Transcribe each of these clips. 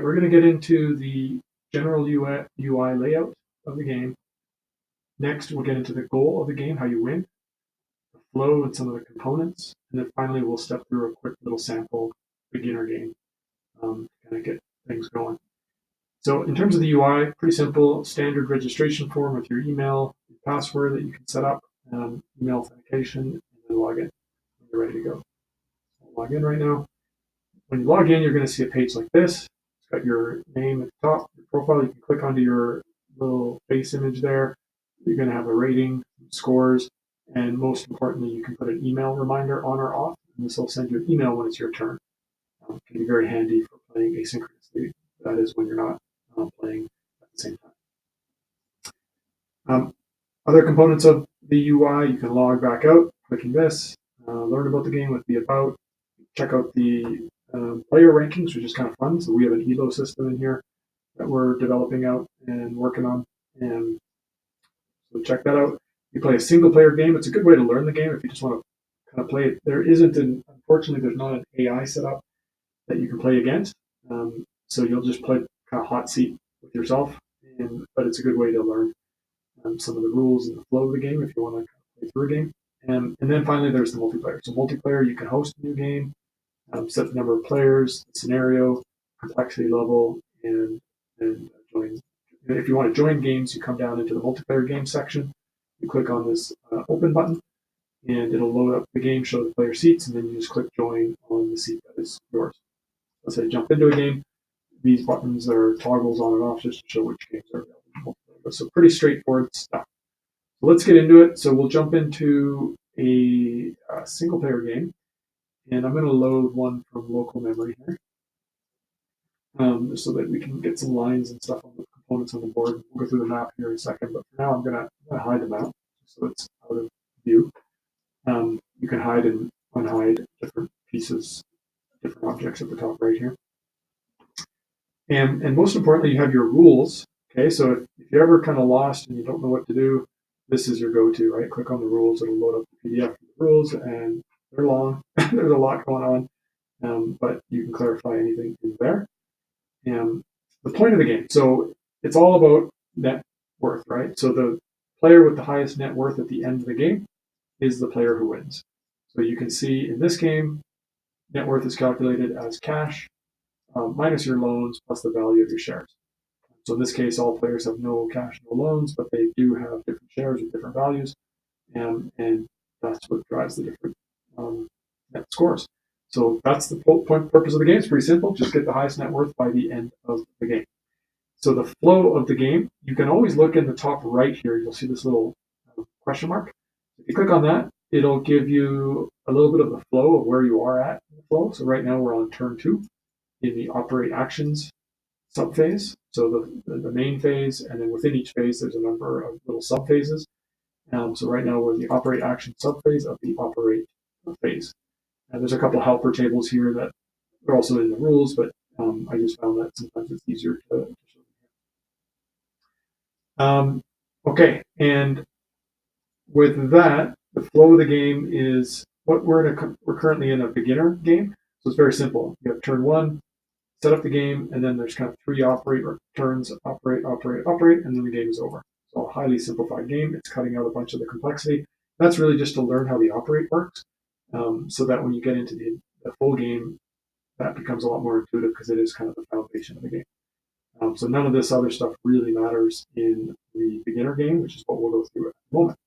we're going to get into the general UI layout of the game. Next, we'll get into the goal of the game, how you win, the flow and some of the components, and then finally we'll step through a quick little sample beginner game to kind of get things going. So in terms of the UI, pretty simple, standard registration form with your email, your password that you can set up, email authentication, and then log in when you're ready to go. I'll log in right now. When you log in, you're going to see a page like this. It's got your name at the top, your profile. You can click onto your little face image there. You're going to have a rating, scores, and most importantly, you can put an email reminder on or off, and this will send you an email when it's your turn. It can be very handy for playing asynchronously. That is when you're not playing at the same time. Other components of the UI, you can log back out, clicking this, learn about the game with the about, check out the player rankings, which is kind of fun. So we have an ELO system in here that we're developing out and working on. And so check that out. You play a single player game. It's a good way to learn the game if you just want to kind of play it. There isn't unfortunately, there's not an AI set up that you can play against. So you'll just play kind of hot seat with yourself. But it's a good way to learn some of the rules and the flow of the game if you want to kind of play through a game. And then finally, there's the multiplayer. So multiplayer, you can host a new game, set the number of players, the scenario, complexity level, and join. If you want to join games, you come down into the multiplayer game section. You click on this open button, and it'll load up the game, show the player seats, and then you just click join on the seat that is yours. Let's say jump into a game. These buttons are toggles on and off just to show which games are available. So pretty straightforward stuff. So let's get into it. So we'll jump into a single player game. And I'm going to load one from local memory here so that we can get some lines and stuff on the components on the board. We'll go through the map here in a second, but for now I'm going to hide the map so it's out of view. You can hide and unhide different pieces, different objects at the top right here. And most importantly, you have your rules. Okay, so if you're ever kind of lost and you don't know what to do, this is your go-to, right? Click on the rules, it'll load up the PDF of the rules, and they're long. There's a lot going on, but you can clarify anything in there. And the point of the game, so it's all about net worth, right? So the player with the highest net worth at the end of the game is the player who wins. So you can see in this game, net worth is calculated as cash minus your loans plus the value of your shares. So in this case, all players have no cash, no loans, but they do have different shares with different values, and that's what drives the different net scores. So that's the purpose of the game. It's pretty simple. Just get the highest net worth by the end of the game. So the flow of the game, you can always look in the top right here. You'll see this little question mark. If you click on that, it'll give you a little bit of the flow of where you are at in the flow. So right now we're on turn 2 in the operate actions subphase. So the main phase, and then within each phase, there's a number of little subphases. So right now we're in the operate action subphase of the operate phase. And there's a couple helper tables here that are also in the rules, but I just found that sometimes it's easier to show. Okay, and with that, the flow of the game is what we're currently in a beginner game. So it's very simple. You have turn 1, set up the game, and then there's kind of 3 operate turns, operate, and then the game is over. So a highly simplified game. It's cutting out a bunch of the complexity. That's really just to learn how the operate works, so that when you get into the full game, that becomes a lot more intuitive because it is kind of the foundation of the game. So none of this other stuff really matters in the beginner game, which is what we'll go through at the moment.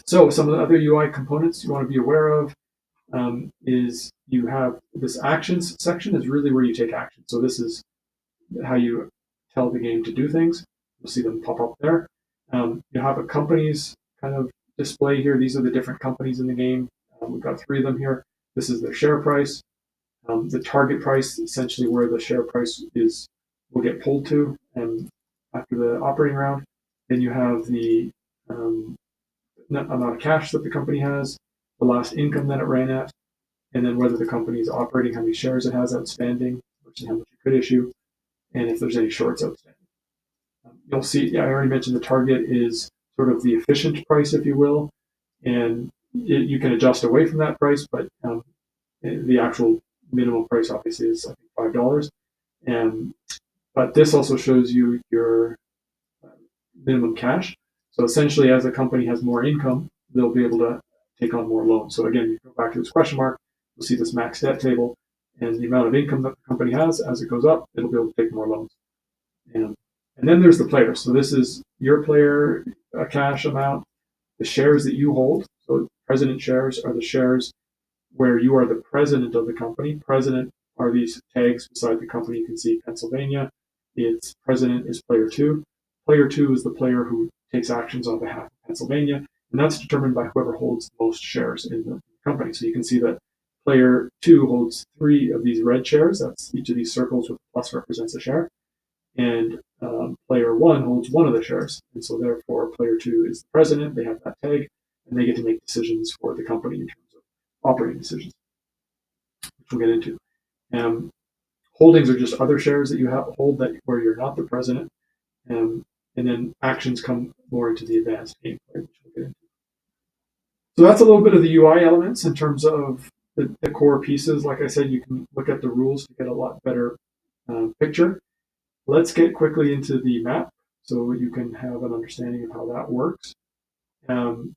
So some of the other UI components you want to be aware of is you have this actions section is really where you take action. So this is how you tell the game to do things. You'll see them pop up there. You have a companies kind of display here. These are the different companies in the game. We've got 3 of them here. This is their share price. The target price, essentially where the share price will get pulled to after the operating round. Then you have the amount of cash that the company has, the last income that it ran at, and then whether the company is operating, how many shares it has outstanding, versus how much it could issue, and if there's any shorts outstanding. You'll see, I already mentioned the target is sort of the efficient price, if you will, and you can adjust away from that price, but the actual minimum price obviously is I think $5. And but this also shows you your minimum cash. So essentially, as a company has more income, they'll be able to take on more loans. So again, you go back to this question mark, you'll see this max debt table, and the amount of income that the company has, as it goes up, it'll be able to take more loans. And then there's the players. So this is your player cash amount, the shares that you hold. So president shares are the shares where you are the president of the company. President are these tags beside the company. You can see Pennsylvania. Its president is player two. Player two is the player who takes actions on behalf of Pennsylvania, and that's determined by whoever holds the most shares in the company. So you can see that player two holds 3 of these red shares. That's each of these circles with a plus represents a share. And player one holds 1 of the shares. And so therefore player two is the president. They have that tag, and they get to make decisions for the company in terms of operating decisions, which we'll get into. Holdings are just other shares that you hold that where you're not the president. And then actions come more into the advanced gameplay, which we'll get into. So that's a little bit of the UI elements in terms of the core pieces. Like I said, you can look at the rules to get a lot better picture. Let's get quickly into the map so you can have an understanding of how that works. And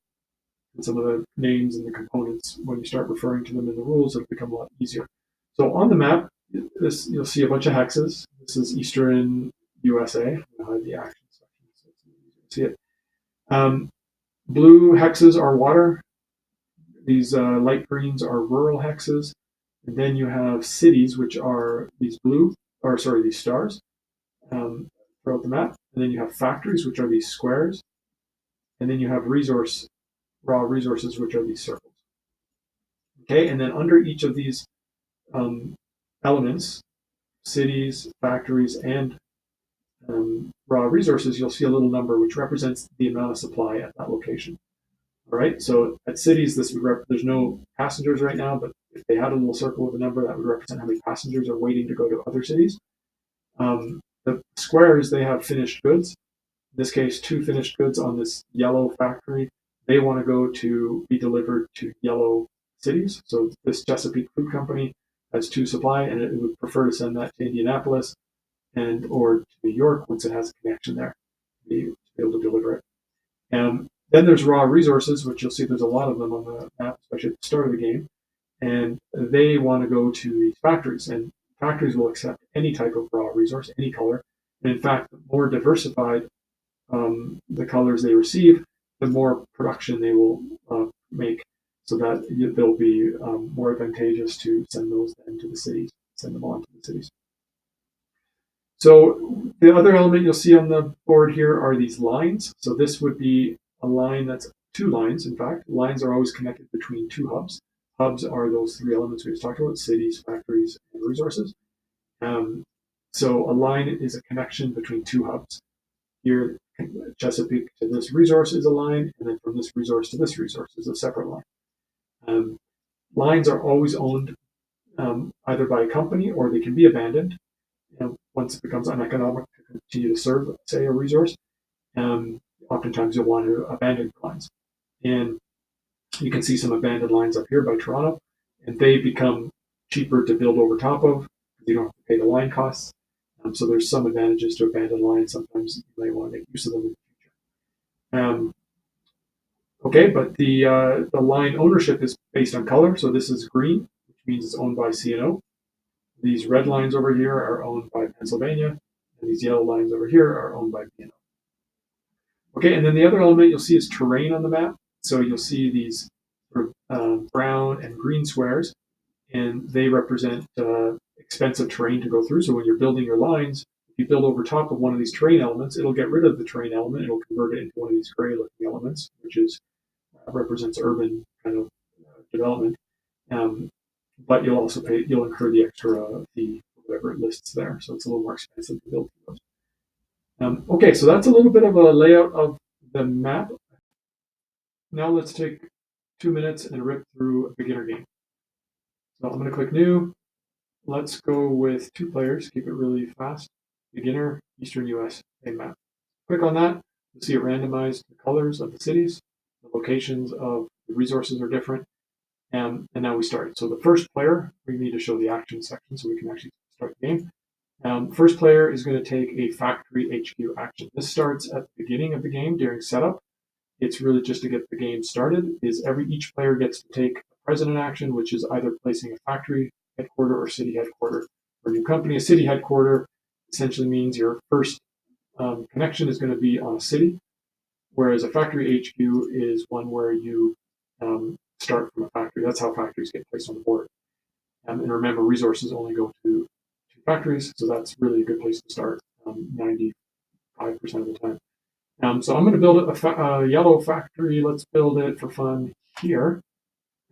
some of the names and the components, when you start referring to them in the rules, it'll become a lot easier. So on the map, you'll see a bunch of hexes. This is Eastern USA. I'll hide the action section so it's easier to see it. Blue hexes are water. These light greens are rural hexes. And then you have cities, which are these these stars throughout the map. And then you have factories, which are these squares. And then you have raw resources, which are these circles. Okay, and then under each of these elements, cities, factories, and raw resources, you'll see a little number which represents the amount of supply at that location. All right, so at cities, there's no passengers right now, but if they had a little circle with a number, that would represent how many passengers are waiting to go to other cities. The squares, they have finished goods. In this case, 2 finished goods on this yellow factory. They want to go to be delivered to yellow cities. So this Chesapeake Food Company has 2 supply, and it would prefer to send that to Indianapolis or to New York once it has a connection there to be able to deliver it. Then there's raw resources, which you'll see there's a lot of them on the map, especially at the start of the game. And they want to go to these factories, and factories will accept any type of raw resource, any color. And in fact, the more diversified the colors they receive, the more production they will make, so that they'll be more advantageous to send those then to the cities, send them on to the cities. So the other element you'll see on the board here are these lines. So this would be a line that's 2 lines, in fact. Lines are always connected between 2 hubs. Hubs are those 3 elements we just talked about, cities, factories, and resources. So a line is a connection between 2 hubs. Here, Chesapeake to this resource is a line, and then from this resource to this resource is a separate line. Lines are always owned either by a company or they can be abandoned. Once it becomes uneconomic to continue to serve, say, a resource, oftentimes you'll want to abandon lines. And you can see some abandoned lines up here by Toronto, and they become cheaper to build over top of because you don't have to pay the line costs. So there's some advantages to abandoned lines. Sometimes you may want to make use of them in the future. Okay, but the line ownership is based on color. So this is green, which means it's owned by C&O. These red lines over here are owned by Pennsylvania, and these yellow lines over here are owned by B&O. Okay, and then the other element you'll see is terrain on the map. So you'll see these sort of brown and green squares, and they represent expensive terrain to go through. So when you're building your lines, if you build over top of one of these terrain elements, it'll get rid of the terrain element. It'll convert it into one of these gray-looking elements, which represents urban kind of development. But you'll also you'll incur the extra fee, whatever it lists there. So it's a little more expensive to build those. Okay, so that's a little bit of a layout of the map. Now let's take 2 minutes and rip through a beginner game. So I'm going to click new. Let's go with 2 players, keep it really fast. Beginner, Eastern US, a map. Click on that, you'll see it randomized the colors of the cities. The locations of the resources are different. And now we start. So the first player, we need to show the action section so we can actually start the game. First player is going to take a factory HQ action. This starts at the beginning of the game during setup. It's really just to get the game started. Each player gets to take a president action, which is either placing a factory headquarter or city headquarter for a new company. A city headquarter essentially means your first connection is going to be on a city, whereas a factory HQ is one where you start from a factory. That's how factories get placed on the board. And remember, resources only go to factories, so that's really a good place to start 95% of the time. So I'm going to build a yellow factory. Let's build it for fun here.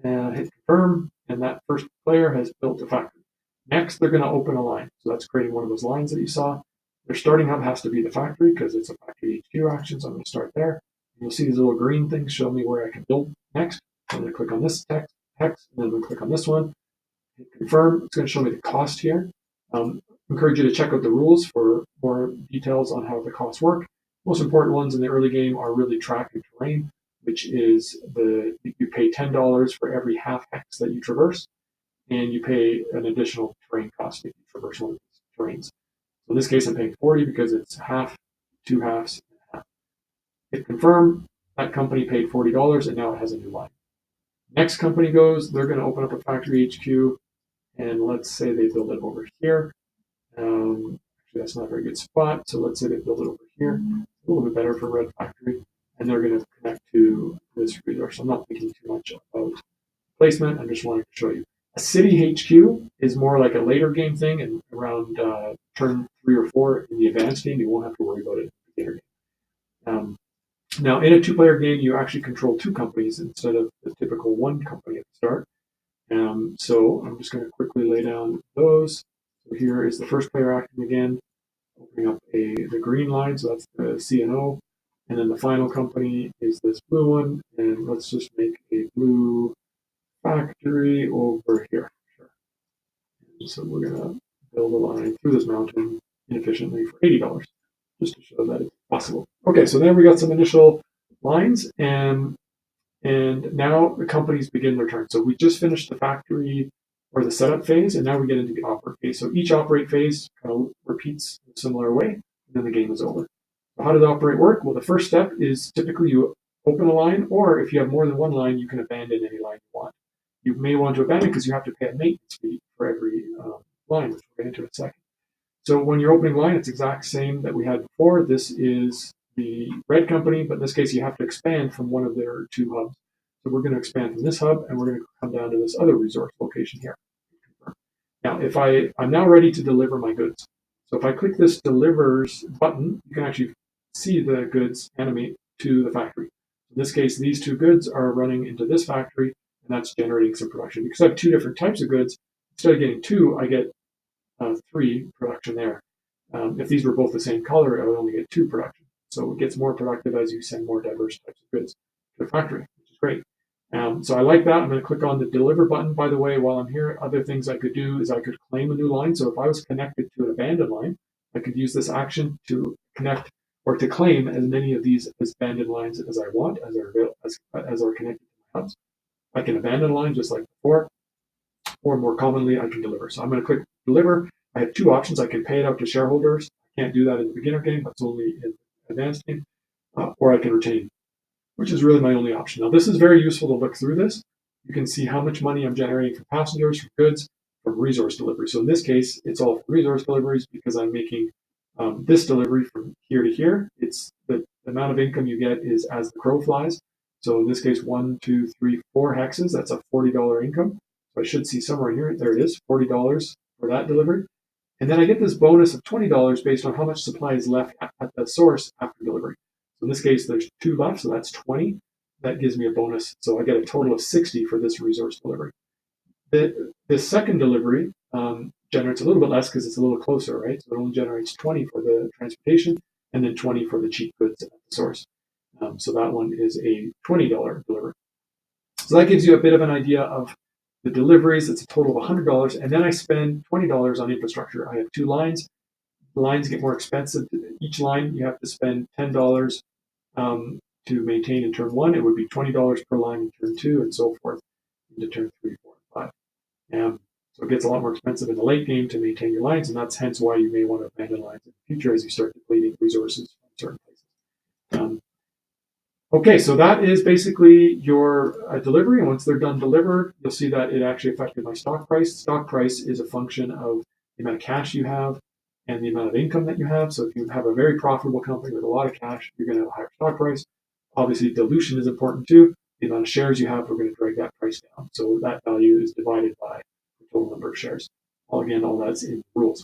Hit confirm, and that first player has built a factory. Next, they're going to open a line. So that's creating one of those lines that you saw. Their starting hub has to be the factory because it's a factory HQ action, so I'm going to start there. And you'll see these little green things show me where I can build next. I'm going to click on this text, and then I'm going to click on this one. Hit confirm. It's going to show me the cost here. Encourage you to check out the rules for more details on how the costs work. Most important ones in the early game are really track and terrain, which is you pay $10 for every half hex that you traverse, and you pay an additional terrain cost if you traverse one of these terrains. So in this case, I'm paying 40 because it's half, two halves, and a half. Hit confirm. That company paid $40, and now it has a new line. Next company goes, they're going to open up a factory HQ, and let's say they build it over here. Actually, that's not a very good spot. So let's say they build it over here. A little bit better for Red Factory. And they're going to connect to this resource. I'm not thinking too much about placement. I'm just wanting to show you. A city HQ is more like a later game thing, and around turn 3 or 4 in the advanced game, you won't have to worry about it in the beginner game. Now, in a 2-player game, you actually control 2 companies instead of the typical 1 company at the start. So I'm just going to quickly lay down those. So here is the first player acting again, opening up the green line, so that's the CNO. And then the final company is this blue one, and let's just make a blue factory over here. Sure. And so we're going to build a line through this mountain inefficiently for $80, just to show that it's possible. Okay, so then we got some initial lines, and now the companies begin their turn. So we just finished the factory or the setup phase, and now we get into the operate phase. So each operate phase kind of repeats in a similar way, and then the game is over. So how does operate work? Well, the first step is typically you open a line, or if you have more than one line, you can abandon any line you want. You may want to abandon because you have to pay a maintenance fee for every line, which we'll get into in a second. So when you're opening line, it's exact same that we had before. This is the red company, but in this case, you have to expand from one of their 2 hubs. So we're going to expand from this hub, and we're going to come down to this other resource location here. Now, if I'm now ready to deliver my goods. So if I click this delivers button, you can actually see the goods animate to the factory. In this case, these 2 goods are running into this factory, and that's generating some production. Because I have 2 different types of goods, instead of getting 2, I get 3 production there. If these were both the same color, I would only get 2 production. So it gets more productive as you send more diverse types of goods to the factory, which is great. So I like that. I'm going to click on the deliver button. By the way, while I'm here, other things I could do is I could claim a new line. So if I was connected to an abandoned line, I could use this action to connect or to claim as many of these as abandoned lines as I want, as are connected to my hubs. I can abandon a line just like before, or more commonly, I can deliver. So I'm going to click deliver. I have 2 options. I can pay it out to shareholders. I can't do that in the beginner game. That's only in the advanced game. Or I can retain, which is really my only option. Now, this is very useful to look through this. You can see how much money I'm generating from passengers, from goods, from resource delivery. So in this case, it's all from resource deliveries because I'm making this delivery from here to here. It's the amount of income you get is as the crow flies. So in this case, 1, 2, 3, 4 hexes. That's a $40 income. So I should see somewhere in here. There it is, $40 for that delivery. And then I get this bonus of $20 based on how much supply is left at the source after delivery. So in this case, there's 2 left, so that's 20. That gives me a bonus. So I get a total of 60 for this resource delivery. The second delivery generates a little bit less because it's a little closer, right? So it only generates 20 for the transportation and then 20 for the cheap goods at the source. So that one is a $20 delivery. So that gives you a bit of an idea of the deliveries. It's a total of $100. And then I spend $20 on infrastructure. I have 2 lines. The lines get more expensive. Each line, you have to spend $10 to maintain in turn 1. It would be $20 per line in turn 2, and so forth. into turn 3, 4, and 5. So it gets a lot more expensive in the late game to maintain your lines, and that's hence why you may want to abandon lines in the future as you start depleting resources from certain places. Okay, so that is basically your delivery. And once they're done delivered, you'll see that it actually affected my stock price. Stock price is a function of the amount of cash you have and the amount of income that you have. So if you have a very profitable company with a lot of cash, you're going to have a higher stock price. Obviously, dilution is important too. The amount of shares you have, we're going to drag that price down. So that value is divided by the total number of shares. All that's in the rules.